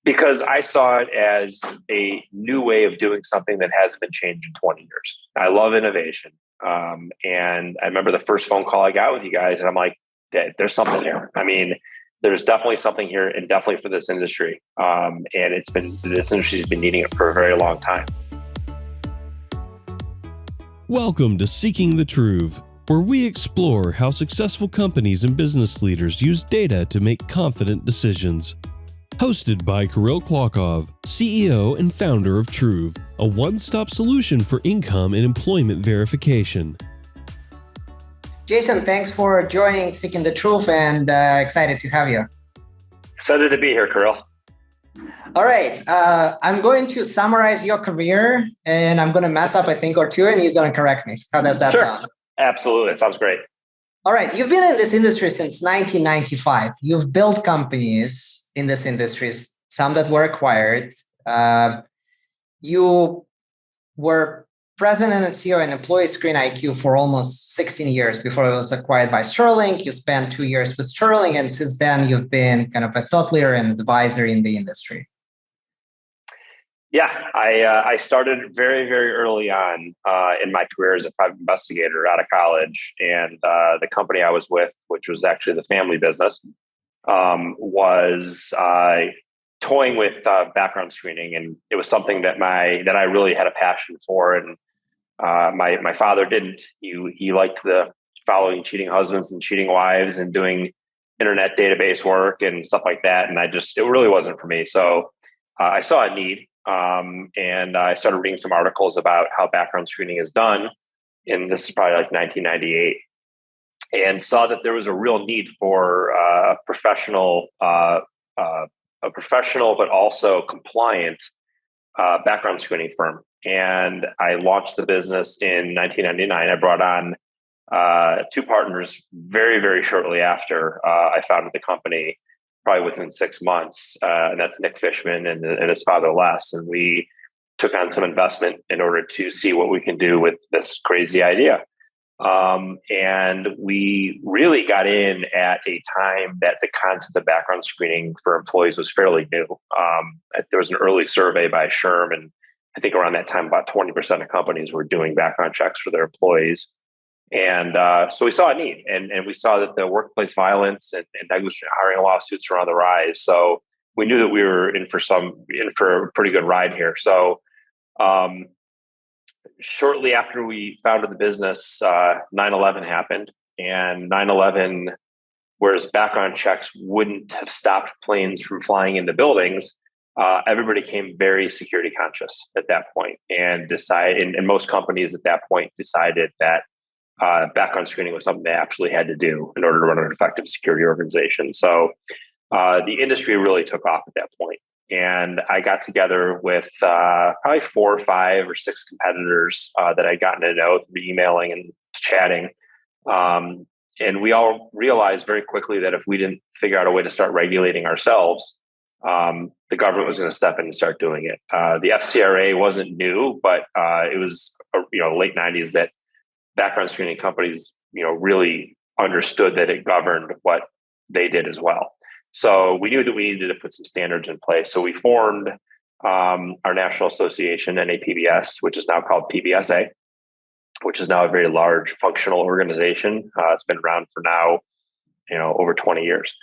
Because I saw it as a new way of doing something that hasn't been changed in 20 years. I love innovation. And I remember the first phone call I got with you guys, and I'm like, there's something here. I mean, there's definitely something here, and definitely for this industry. And this industry's been needing it for a very long time. Welcome to Seeking the Truth, where we explore how successful companies and business leaders use data to make confident decisions. Hosted by Kirill, CEO and founder of Truve, a one-stop solution for income and employment verification. Jason, thanks for joining Seeking the Truth, and excited to have you. Excited to be here, Kirill. All right. I'm going to summarize your career, and I'm going to mess up a thing or two, and you're going to correct me. How does that sound? Absolutely. It sounds great. All right. You've been in this industry since 1995. You've built companies in this industry, some that were acquired. You were president and CEO and employee Screen IQ for almost 16 years before it was acquired by Sterling. You spent 2 years with Sterling, and since then you've been kind of a thought leader and advisor in the industry. Yeah, I started very, very early on in my career as a private investigator out of college. And the company I was with, which was actually the family business, was toying with background screening, and it was something that I really had a passion for. And my father didn't. He liked the following cheating husbands and cheating wives and doing internet database work and stuff like that. And it really wasn't for me. So I saw a need, and I started reading some articles about how background screening is done. And this is probably like 1998. And saw that there was a real need for a professional but also compliant background screening firm. And I launched the business in 1999. I brought on two partners very, very shortly after I founded the company, probably within 6 months. And that's Nick Fishman and his father, Les. And we took on some investment in order to see what we can do with this crazy idea. And we really got in at a time that the concept of background screening for employees was fairly new. There was an early survey by SHRM, and I think around that time, about 20% of companies were doing background checks for their employees. And so we saw a need, and we saw that the workplace violence and negligent hiring lawsuits were on the rise. So we knew that we were in for a pretty good ride here. So shortly after we founded the business, 9/11 happened, and 9/11, whereas background checks wouldn't have stopped planes from flying into buildings, everybody became very security conscious at that point, and most companies at that point decided that background screening was something they absolutely had to do in order to run an effective security organization. So the industry really took off at that point. And I got together with probably 4 or 5 or 6 competitors that I'd gotten to know through emailing and chatting. And we all realized very quickly that if we didn't figure out a way to start regulating ourselves, the government was going to step in and start doing it. The FCRA wasn't new, but it was late 90s that background screening companies really understood that it governed what they did as well. So we knew that we needed to put some standards in place. So we formed our national association, NAPBS, which is now called PBSA, which is now a very large functional organization. It's been around for now, over 20 years.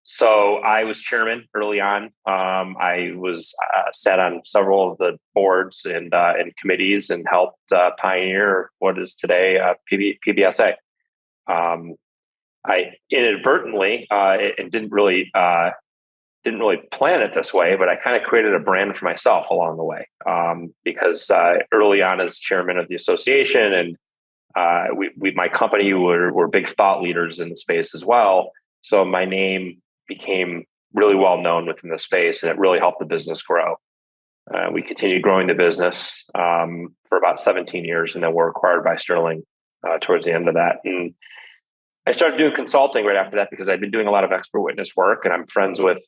So I was chairman early on. I was sat on several of the boards and committees and helped pioneer what is today PBSA. I inadvertently and didn't really plan it this way, but I kind of created a brand for myself along the way, because early on as chairman of the association, and my company were big thought leaders in the space as well. So my name became really well known within the space, and it really helped the business grow. We continued growing the business for about 17 years, and then were acquired by Sterling towards the end of that. And I started doing consulting right after that because I'd been doing a lot of expert witness work, and I'm friends with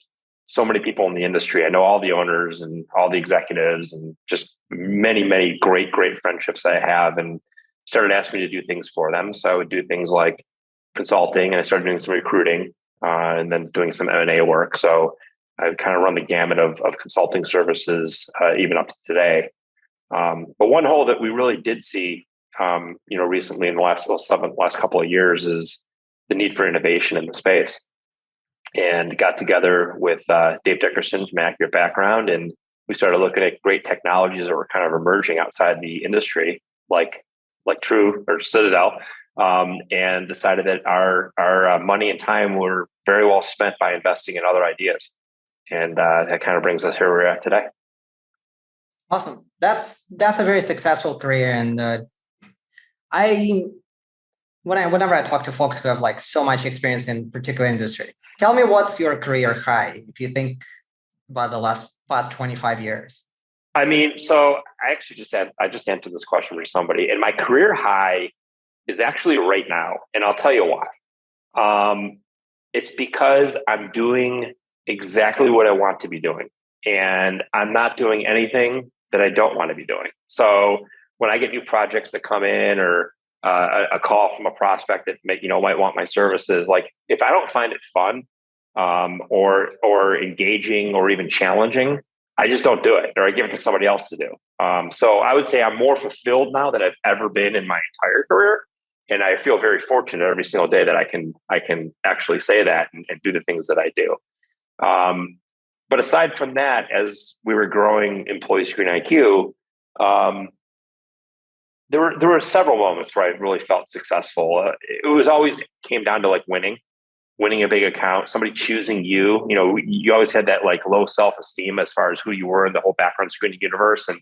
so many people in the industry. I know all the owners and all the executives, and just many, many great friendships I have, and started asking me to do things for them. So I would do things like consulting, and I started doing some recruiting, and then doing some M&A work. So I've kind of run the gamut of consulting services, even up to today. But one hole that we really did see, recently in the last couple of years is the need for innovation in the space. And got together with Dave Dickerson from Accurate Background, and we started looking at great technologies that were kind of emerging outside the industry, like True or Citadel, and decided that our money and time were very well spent by investing in other ideas. And that kind of brings us here where we're at today. Awesome. That's a very successful career. And whenever I talk to folks who have like so much experience in particular industry, tell me what's your career high if you think about the past 25 years. I mean, so I just answered this question for somebody, and my career high is actually right now, and I'll tell you why. It's because I'm doing exactly what I want to be doing, and I'm not doing anything that I don't want to be doing. So when I get new projects that come in, or a call from a prospect that might want my services, like if I don't find it fun, or engaging or even challenging, I just don't do it, or I give it to somebody else to do. So I would say I'm more fulfilled now than I've ever been in my entire career. And I feel very fortunate every single day that I can actually say that and do the things that I do. But aside from that, as we were growing Employee Screen IQ, there were several moments where I really felt successful. It was always came down to like winning a big account, somebody choosing you. You always had that like low self-esteem as far as who you were in the whole background screening universe, and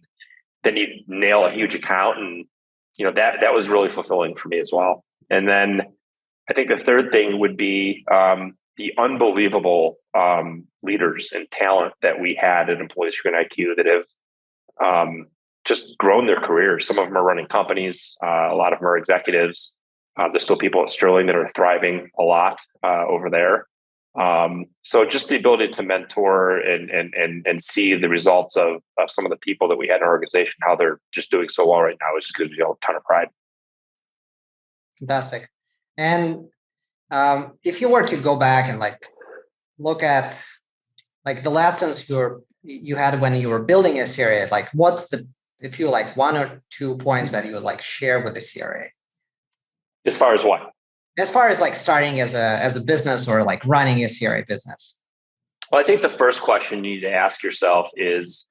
then you nail a huge account, and that was really fulfilling for me as well. And then I think the third thing would be the unbelievable leaders and talent that we had at Employee Screen IQ that have just grown their careers. Some of them are running companies. A lot of them are executives. There's still people at Sterling that are thriving a lot over there. So just the ability to mentor and see the results of some of the people that we had in our organization, how they're just doing so well right now, is just gives me a ton of pride. Fantastic. And if you were to go back and like look at like the lessons you had when you were building a CRA, like if you like one or 2 points that you would like share with the CRA? As far as what? As far as like starting as a business or like running a CRA business. Well, I think the first question you need to ask yourself is,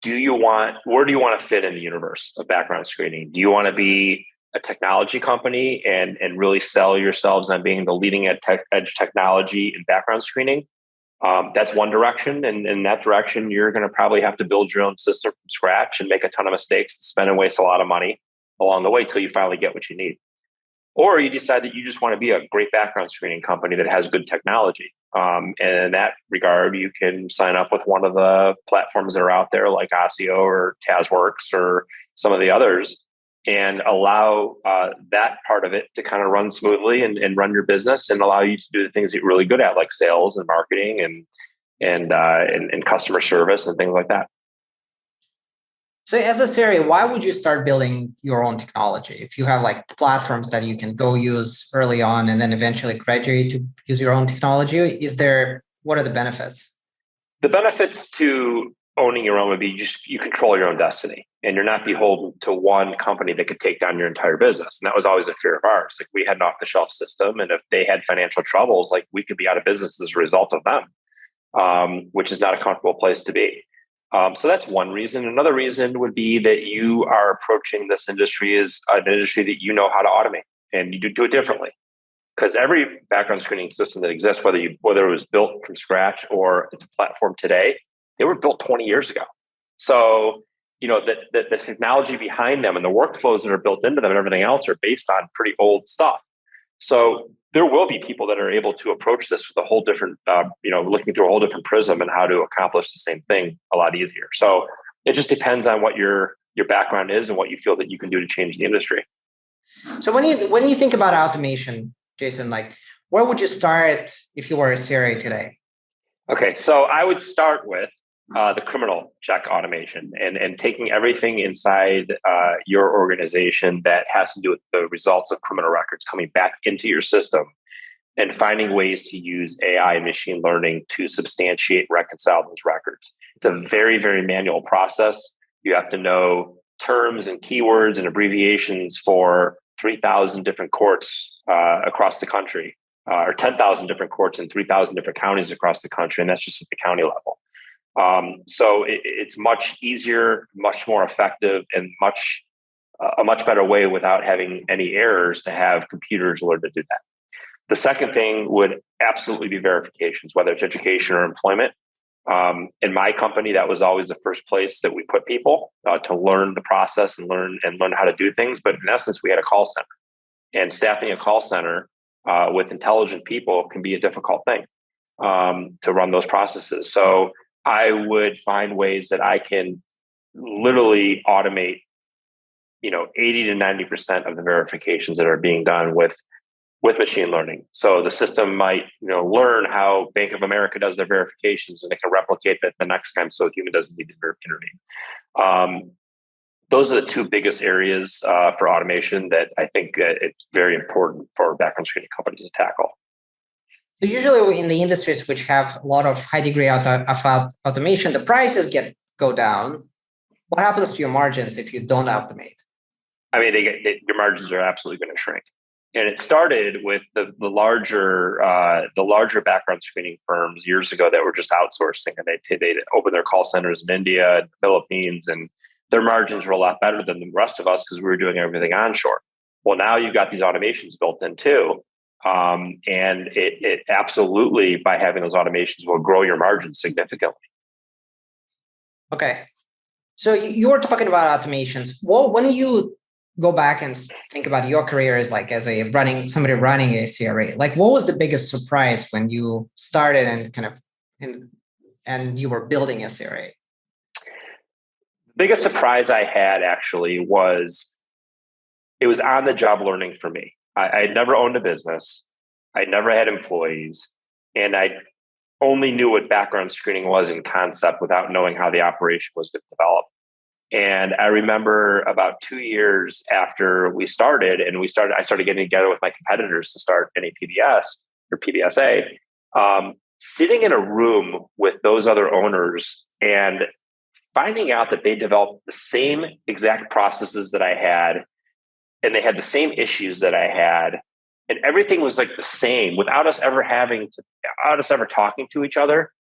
where do you want to fit in the universe of background screening? Do you want to be a technology company and really sell yourselves on being the leading edge technology in background screening? That's one direction. And in that direction, you're going to probably have to build your own system from scratch and make a ton of mistakes, spend and waste a lot of money along the way till you finally get what you need. Or you decide that you just want to be a great background screening company that has good technology. And in that regard, you can sign up with one of the platforms that are out there like Osseo or TazWorks or some of the others, and allow that part of it to kind of run smoothly and run your business, and allow you to do the things that you're really good at, like sales and marketing and customer service and things like that. So as a CRA, why would you start building your own technology? If you have like platforms that you can go use early on and then eventually graduate to use your own technology, what are the benefits? The benefits to owning your own would be you control your own destiny, and you're not beholden to one company that could take down your entire business. And that was always a fear of ours. Like, we had an off-the-shelf system, and if they had financial troubles, like, we could be out of business as a result of them, which is not a comfortable place to be. So that's one reason. Another reason would be that you are approaching this industry as an industry that you know how to automate, and you do it differently. Because every background screening system that exists, whether it was built from scratch or it's a platform today, they were built 20 years ago. So, the technology behind them and the workflows that are built into them and everything else are based on pretty old stuff. So there will be people that are able to approach this with a whole different, looking through a whole different prism and how to accomplish the same thing a lot easier. So it just depends on what your background is and what you feel that you can do to change the industry. So when you think about automation, Jason, like, where would you start if you were a CRA today? Okay, so I would start with the criminal check automation and taking everything inside your organization that has to do with the results of criminal records coming back into your system, and finding ways to use AI and machine learning to substantiate, reconcile those records. It's a very, very manual process. You have to know terms and keywords and abbreviations for 3,000 different courts across the country, or 10,000 different courts in 3,000 different counties across the country. And that's just at the county level. So it's much easier, much more effective, and a much better way without having any errors to have computers learn to do that. The second thing would absolutely be verifications, whether it's education or employment. In my company, that was always the first place that we put people to learn the process and learn how to do things. But in essence, we had a call center, and staffing a call center with intelligent people can be a difficult thing to run those processes. So I would find ways that I can literally automate, 80 to 90% of the verifications that are being done with machine learning. So the system might, learn how Bank of America does their verifications, and it can replicate that the next time, so a human doesn't need to intervene. Those are the two biggest areas for automation that I think it's very important for background screening companies to tackle. So usually in the industries which have a lot of high degree of automation, the prices go down. What happens to your margins if you don't automate? I mean, your margins are absolutely going to shrink. And it started with the larger background screening firms years ago that were just outsourcing, and they opened their call centers in India and the Philippines, and their margins were a lot better than the rest of us because we were doing everything onshore. Well, now you've got these automations built in too, and it absolutely, by having those automations, will grow your margins significantly. Okay, so you were talking about automations. Well, when you go back and think about your career as somebody running a CRA, like what was the biggest surprise when you started and you were building a CRA? The biggest surprise I had actually was it was on the job learning for me. I had never owned a business. I never had employees, and I only knew what background screening was in concept without knowing how the operation was going to develop. And I remember about 2 years after we started, I started getting together with my competitors to start NAPBS or PBSA, sitting in a room with those other owners and finding out that they developed the same exact processes that I had, and they had the same issues that I had, and everything was like the same without us ever talking to each other.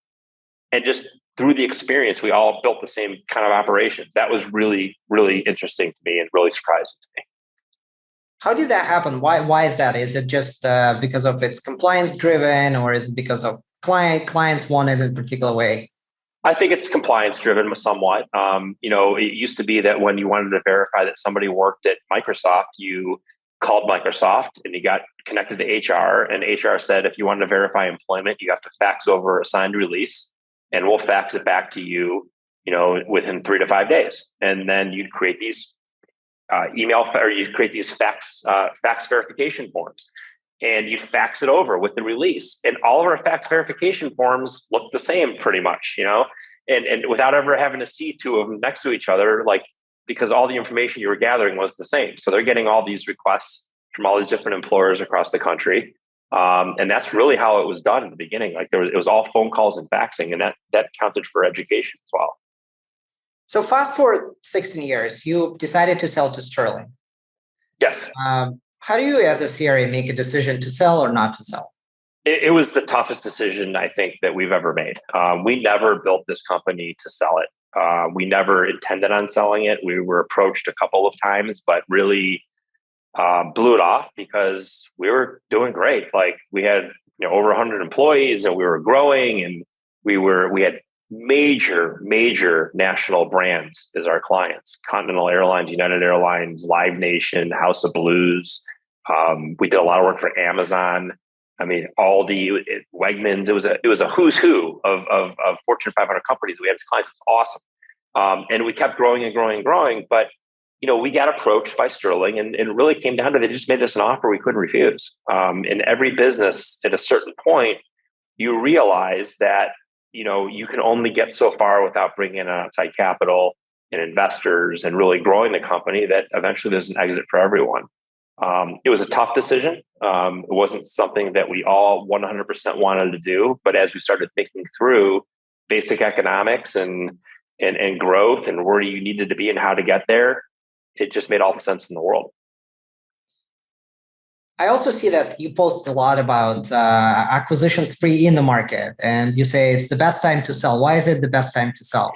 And just through the experience, we all built the same kind of operations. That was really, really interesting to me and really surprising to me. How did that happen? Why is that? Is it just because of it's compliance driven, or is it because of clients want it in a particular way? I think it's compliance driven somewhat. It used to be that when you wanted to verify that somebody worked at Microsoft, you called Microsoft and you got connected to HR, and HR said, if you wanted to verify employment, you have to fax over a signed release, and we'll fax it back to you, within 3 to 5 days. And then you'd create these you'd create these fax verification forms, and you'd fax it over with the release. And all of our fax verification forms look the same pretty much, and without ever having to see two of them next to each other, because all the information you were gathering was the same. So they're getting all these requests from all these different employers across the country. And that's really how it was done in the beginning. It was all phone calls and faxing, and that counted for education as well. So fast forward 16 years, you decided to sell to Sterling. Yes. How do you, as a CRA, make a decision to sell or not to sell? It was the toughest decision I think that we've ever made. We never built this company to sell it. We never intended on selling it. We were approached a couple of times, but really blew it off because we were doing great. We had over 100 employees, and we were growing, and we had major national brands as our clients: Continental Airlines, United Airlines, Live Nation, House of Blues. We did a lot of work for Amazon. I mean, Wegmans. It was a who's who of Fortune 500 companies we had as clients. It was awesome, and we kept growing and growing and growing. But we got approached by Sterling, and it really came down to they just made us an offer we couldn't refuse. In every business, at a certain point, you realize that you can only get so far without bringing in outside capital and investors and really growing the company, that eventually there's an exit for everyone. It was a tough decision. It wasn't something that we all 100% wanted to do, but as we started thinking through basic economics and growth and where you needed to be and how to get there, it just made all the sense in the world. I also see that you post a lot about acquisition spree in the market, and you say it's the best time to sell. Why is it the best time to sell?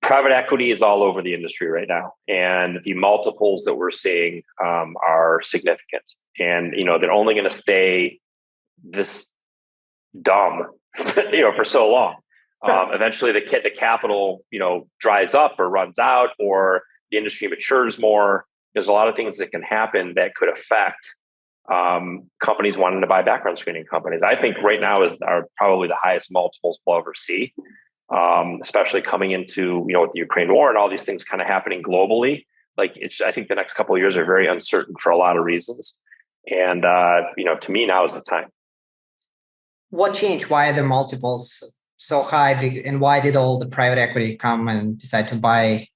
Private equity is all over the industry right now, and the multiples that we're seeing are significant. And they're only going to stay this dumb, for so long. Eventually, the capital, dries up or runs out, or the industry matures more. There's a lot of things that can happen that could affect companies wanting to buy background screening companies. I think right now are probably the highest multiples we'll ever see, especially coming into with the Ukraine war and all these things kind of happening globally. I think the next couple of years are very uncertain for a lot of reasons, and to me now is the time. What changed? Why are the multiples so high, and why did all the private equity come and decide to buy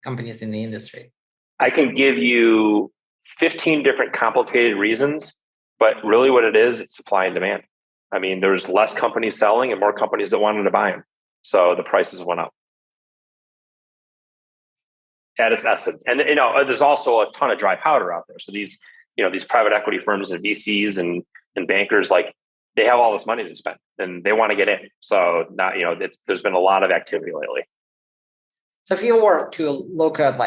companies in the industry? I can give you 15 different complicated reasons, but really what it is, it's supply and demand. I mean, there's less companies selling and more companies that wanted to buy them. So the prices went up at its essence. And, there's also a ton of dry powder out there. So these private equity firms and VCs and bankers, they have all this money to spend and they want to get in. So now, there's been a lot of activity lately. So if you were to look at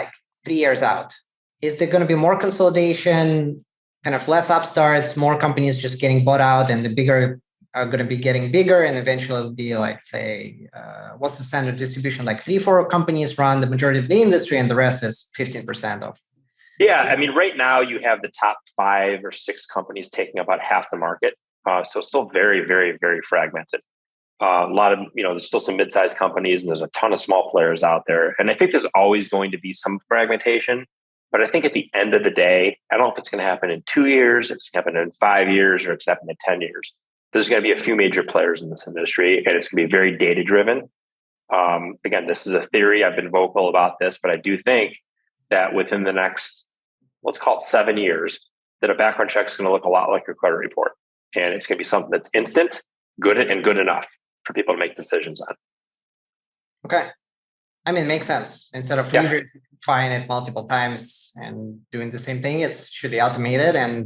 3 years out, is there going to be more consolidation, kind of less upstarts, more companies just getting bought out, and the bigger are going to be getting bigger, and eventually it'll be what's the standard distribution? 3-4 companies run the majority of the industry, and the rest is 15% of. Yeah, I mean, right now you have the top 5 or 6 companies taking about half the market, so it's still very, very, very fragmented. A lot of there's still some mid-sized companies, and there's a ton of small players out there, and I think there's always going to be some fragmentation. But I think at the end of the day, I don't know if it's going to happen in 2 years, if it's going to happen in 5 years, or it's happening in 10 years. There's going to be a few major players in this industry, and it's going to be very data driven. Again, this is a theory. I've been vocal about this, but I do think that within the next, let's call it 7 years, that a background check is going to look a lot like your credit report. And it's going to be something that's instant, good enough for people to make decisions on. Okay. I mean, it makes sense. Instead of re-verifying it multiple times and doing the same thing, it should be automated and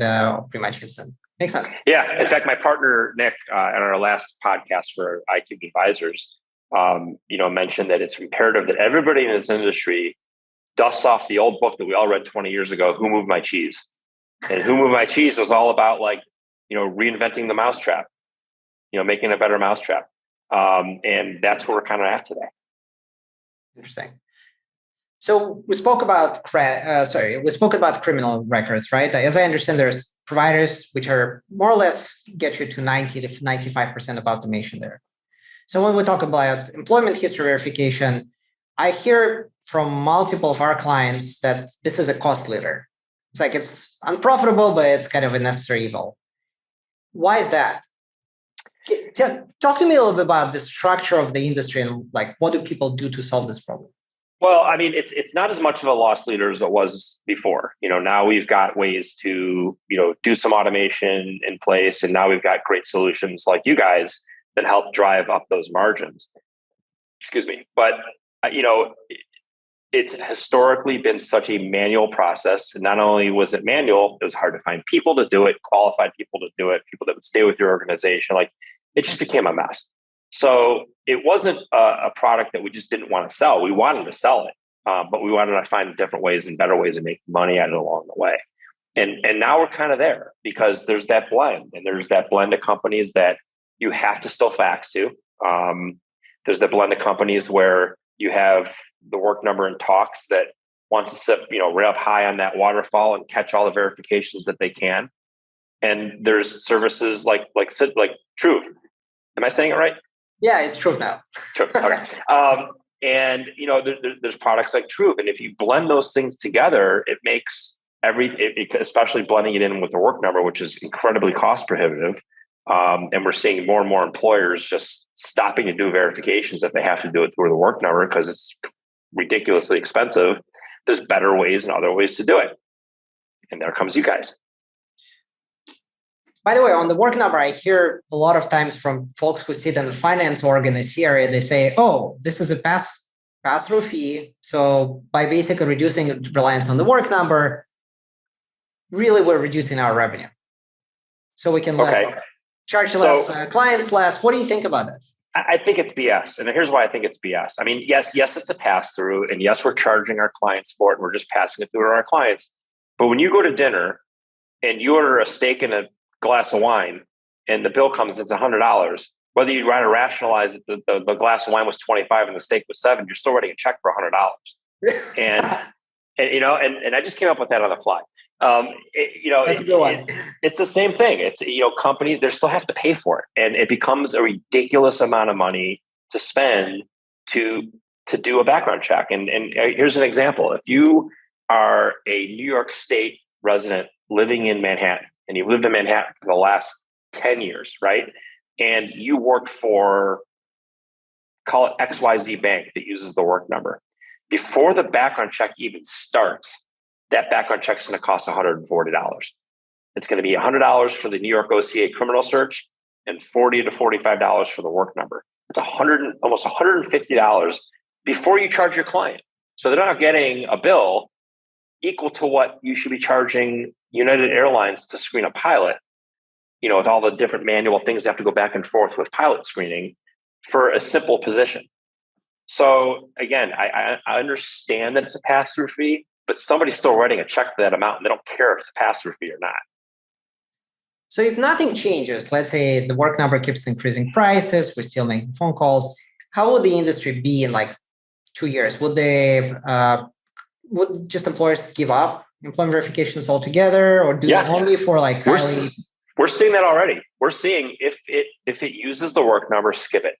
pretty much instant. Makes sense. Yeah. In fact, my partner, Nick, on our last podcast for iCube Advisors, mentioned that it's imperative that everybody in this industry dusts off the old book that we all read 20 years ago, Who Moved My Cheese? And Who Moved My Cheese was all about reinventing the mousetrap, making a better mousetrap. And that's where we're kind of at today. Interesting. So we spoke about criminal records, right? As I understand, there's providers which are more or less get you to 90 to 95% of automation there. So when we talk about employment history verification, I hear from multiple of our clients that this is a cost leader. It's unprofitable, but it's kind of a necessary evil. Why is that? Talk to me a little bit about the structure of the industry and what do people do to solve this problem? Well, I mean, it's not as much of a loss leader as it was before. Now we've got ways to, do some automation in place, and now we've got great solutions like you guys that help drive up those margins. Excuse me. But, it's historically been such a manual process. And not only was it manual, it was hard to find people to do it, qualified people to do it, people that would stay with your organization. It just became a mess. So it wasn't a product that we just didn't want to sell. We wanted to sell it, but we wanted to find different ways and better ways of making money at it along the way. And now we're kind of there because there's that blend, and there's that blend of companies that you have to still fax to. There's the blend of companies where you have the Work Number and Talks that wants to sit, right up high on that waterfall and catch all the verifications that they can. And there's services like Truth. Am I saying it right? Yeah, it's Truth now. Truth. Okay. And there's products like Truth, and if you blend those things together, it makes especially blending it in with the Work Number, which is incredibly cost prohibitive. And we're seeing more and more employers just stopping to do verifications if they have to do it through the Work Number because it's ridiculously expensive. There's better ways and other ways to do it. And there comes you guys. By the way, on the work number, I hear a lot of times from folks who sit in the finance org in the CRA, they say, oh, this is a pass-through fee. So by basically reducing reliance on the work number, really we're reducing our revenue. So we can charge less, clients less. What do you think about this? I think it's BS. And here's why I think it's BS. I mean, yes, it's a pass-through. And yes, we're charging our clients for it. And we're just passing it through to our clients. But when you go to dinner and you order a steak and a glass of wine and the bill comes, it's $100. Whether you try to rationalize that the glass of wine was 25 and the steak was 7, you're still writing a check for $100. and I just came up with that on the fly. That's a good one. It's the same thing. It's, company, they still have to pay for it. And it becomes a ridiculous amount of money to spend to do a background check. And here's an example. If you are a New York State resident living in Manhattan, and you've lived in Manhattan for the last 10 years, right? And you worked for, call it XYZ Bank that uses the work number. Before the background check even starts, that background check is going to cost $140. It's going to be $100 for the New York OCA criminal search and $40 to $45 for the work number. It's almost $150 before you charge your client. So they're not getting a bill equal to what you should be charging United Airlines to screen a pilot, with all the different manual things they have to go back and forth with pilot screening for a simple position. So again, I understand that it's a pass-through fee, but somebody's still writing a check for that amount and they don't care if it's a pass-through fee or not. So if nothing changes, let's say the work number keeps increasing prices, we're still making phone calls, how would the industry be in like 2 years? Would just employers give up employment verifications altogether, or do it only for like highly? We're seeing that already. We're seeing if it uses the work number, skip it.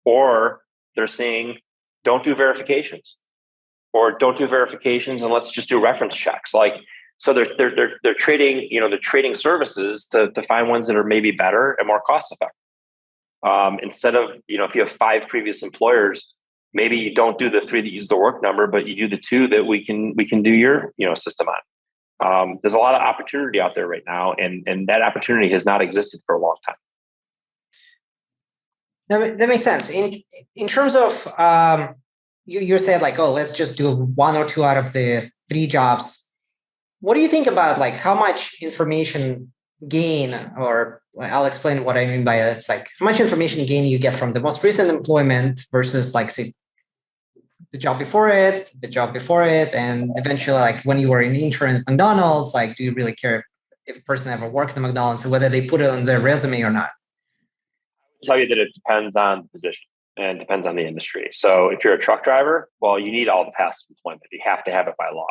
Or they're saying, don't do verifications, or don't do verifications and let's just do reference checks. So they're trading, they're trading services to find ones that are maybe better and more cost effective. Instead of, if you have 5 previous employers, maybe you don't do the 3 that use the work number, but you do the 2 that we can do your, system on. There's a lot of opportunity out there right now, and that opportunity has not existed for a long time. That makes sense. In terms of, you said like, oh, let's just do 1 or 2 out of the 3 jobs. What do you think about like how much information gain, or I'll explain what I mean by it. It's like how much information gain you get from the most recent employment versus like, say, the job before it, and eventually like when you were an intern at McDonald's, like, do you really care if a person ever worked at McDonald's and whether they put it on their resume or not? I'll tell you that it depends on the position and depends on the industry. So if you're a truck driver, well, you need all the past employment. You have to have it by law.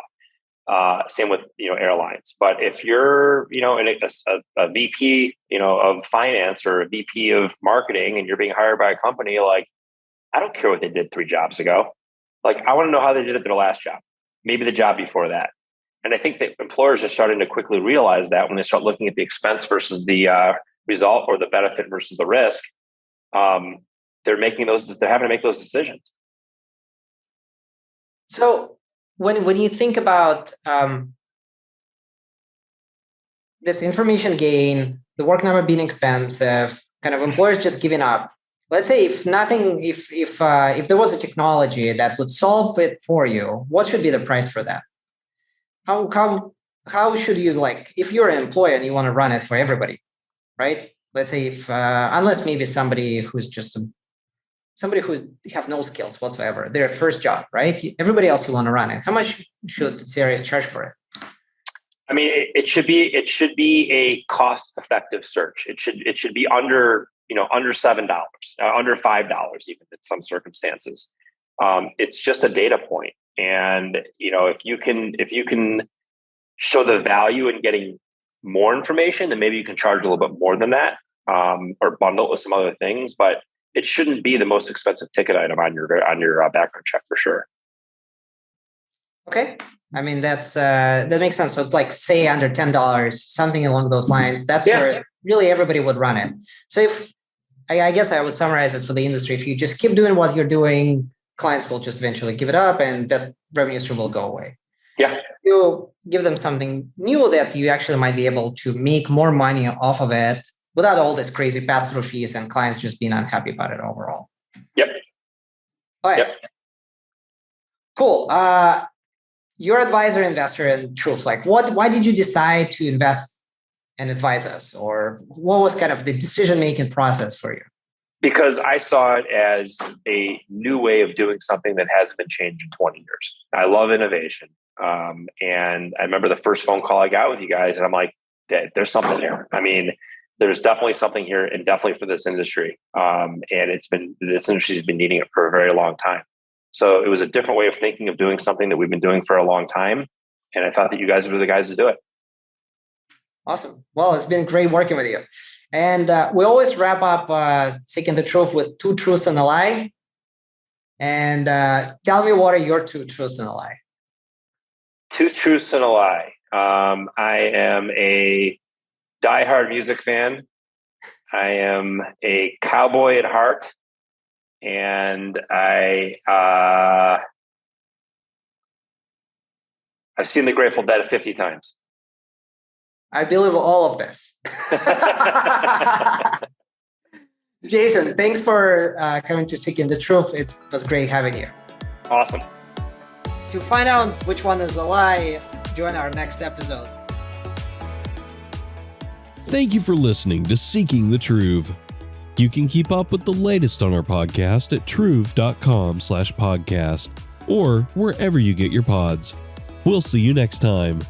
Same with, airlines. But if you're, a VP, of finance or a VP of marketing, and you're being hired by a company, like, I don't care what they did 3 jobs ago. Like, I want to know how they did it their last job, maybe the job before that. And I think that employers are starting to quickly realize that when they start looking at the expense versus the result, or the benefit versus the risk, they're having to make those decisions. So when you think about this information gain, the work number being expensive, kind of employers just giving up. Let's say if there was a technology that would solve it for you, what should be the price for that? How should you, like, if you're an employer and you want to run it for everybody, right? Let's say unless maybe somebody who have no skills whatsoever, their first job, right? Everybody else you want to run it. How much should the CRAs charge for it? I mean, it should be a cost-effective search. It should be under $7, under $5 even in some circumstances. It's just a data point, and if you can show the value in getting more information, then maybe you can charge a little bit more than that, or bundle it with some other things. But it shouldn't be the most expensive ticket item on your background check for sure. Okay, I mean that makes sense. So like say under $10, something along those lines. That's where really everybody would run it. So if I guess I would summarize it for the industry, if you just keep doing what you're doing, clients will just eventually give it up, and that revenue stream will go away. Yeah. You give them something new that you actually might be able to make more money off of it without all this crazy pass-through fees and clients just being unhappy about it overall. Yep. All right. Yep. Cool. You're advisor, investor in Truth. Like, why did you decide to invest and advise us? Or what was kind of the decision-making process for you? Because I saw it as a new way of doing something that hasn't been changed in 20 years. I love innovation. And I remember the first phone call I got with you guys, and I'm like, there's something here. I mean, there's definitely something here, and definitely for this industry. And this industry's been needing it for a very long time. So it was a different way of thinking of doing something that we've been doing for a long time. And I thought that you guys were the guys to do it. Awesome. Well, it's been great working with you. And we always wrap up Seeking the Truth with 2 truths and a lie. And tell me, what are your 2 truths and a lie? 2 truths and a lie. I am a diehard music fan. I am a cowboy at heart. And I've seen the Grateful Dead 50 times. I believe all of this. Jason, thanks for coming to Seeking the Truth. It was great having you. Awesome. To find out which one is a lie, join our next episode. Thank you for listening to Seeking the Truth. You can keep up with the latest on our podcast at truve.com/podcast or wherever you get your pods. We'll see you next time.